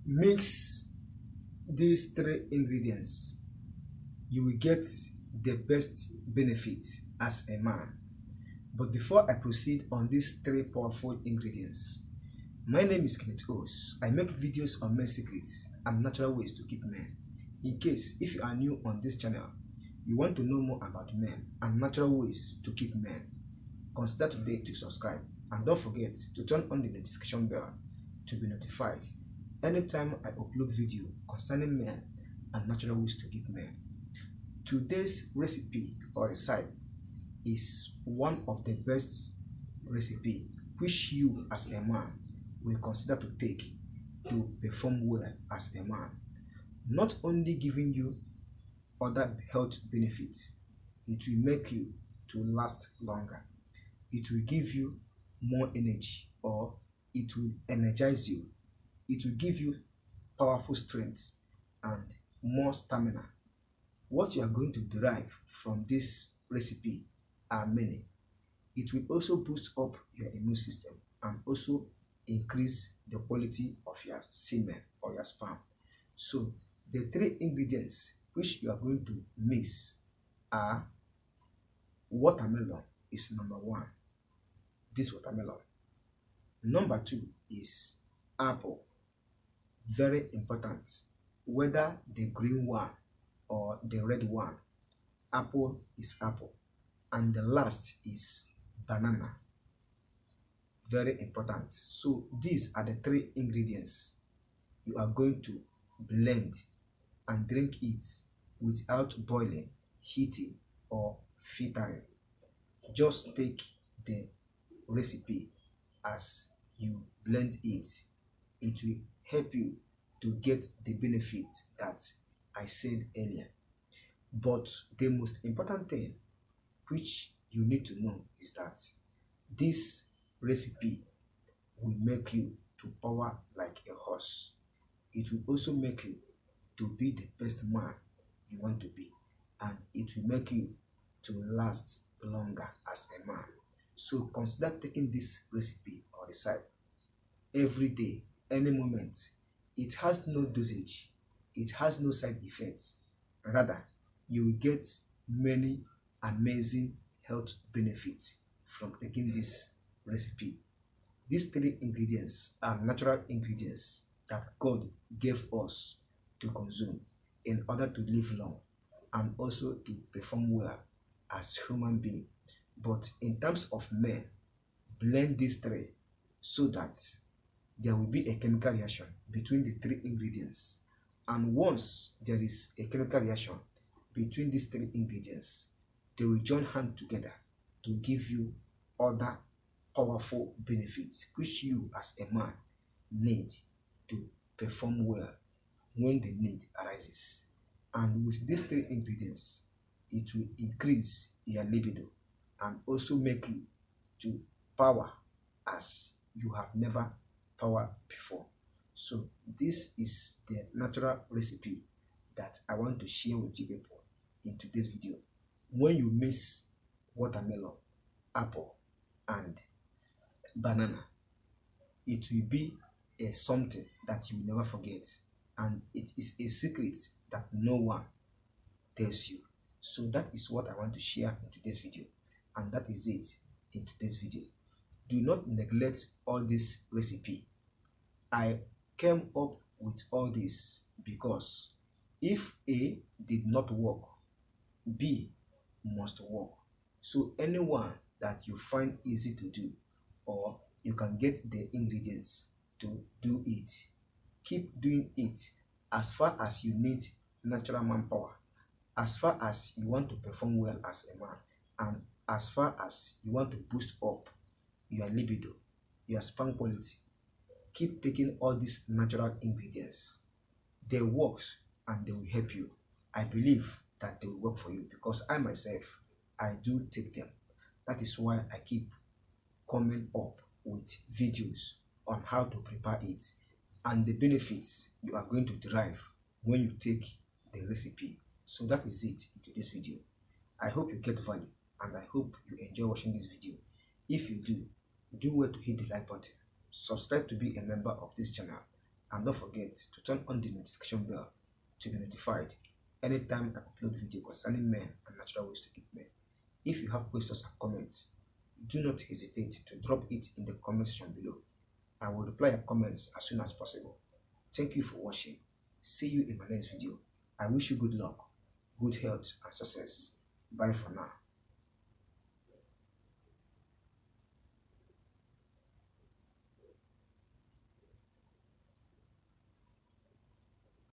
Mix these three ingredients, you will get the best benefit as a man. But before I proceed on these three powerful ingredients, my name is Kenneth Os. I make videos on men secrets and natural ways to keep men. In case if you are new on this channel, you want to know more about men and natural ways to keep men, consider today to subscribe, and don't forget to turn on the notification bell to be notified anytime I upload video concerning men and natural ways to keep men. Today's recipe or recipe is one of the best recipe which you as a man will consider to take to perform well as a man. Not only giving you other health benefits, it will make you to last longer. It will give you more energy, or it will energize you. It will give you powerful strength and more stamina. What you are going to derive from this recipe are many. It will also boost up your immune system and also increase the quality of your semen or your sperm. So the three ingredients which you are going to mix are: watermelon is number one, this watermelon. Number two is apple, very important, whether the green one or the red one, apple is apple. And the last is banana, very important. So these are the three ingredients you are going to blend and drink it without boiling, heating, or filtering. Just take the recipe as you blend it. It will help you to get the benefits that I said earlier. But the most important thing which you need to know is that this recipe will make you to power like a horse. It will also make you to be the best man you want to be, and it will make you to last longer as a man. So consider taking this recipe or recipe every day, any moment. It has no dosage, it has no side effects. Rather, you will get many amazing health benefits from taking this recipe. These three ingredients are natural ingredients that God gave us to consume in order to live long and also to perform well as human beings. But in terms of men, blend these three so that there will be a chemical reaction between the three ingredients. And once there is a chemical reaction between these three ingredients, they will join hands together to give you other powerful benefits which you as a man need to perform well when the need arises. And with these three ingredients, it will increase your libido and also make you to power as you have never powered before. So this is the natural recipe that I want to share with you people in today's video. When you mix watermelon, apple, and banana, it will be a something that you will never forget, and it is a secret that no one tells you. So that is what I want to share in today's video, and that is it in today's video. Do not neglect all this recipe. I came up with all this because if A did not work, B must work. So anyone that you find easy to do, or you can get the ingredients to do it, keep doing it as far as you need natural manpower, as far as you want to perform well as a man, and as far as you want to boost up your libido, your sperm quality. Keep taking all these natural ingredients. They work and they will help you. I believe that they will work for you because I myself, I do take them. That is why I keep coming up with videos on how to prepare it and the benefits you are going to derive when you take the recipe. So that is it in today's video. I hope you get value and I hope you enjoy watching this video. If you do well to hit the like button, subscribe to be a member of this channel, And don't forget to turn on the notification bell to be notified anytime I upload video concerning men and natural ways to keep men. If you have questions and comments, do not hesitate to drop it in the comment section below. I will reply your comments as soon as possible. Thank you for watching. See you in my next video. I wish you good luck, good health and success. Bye for now.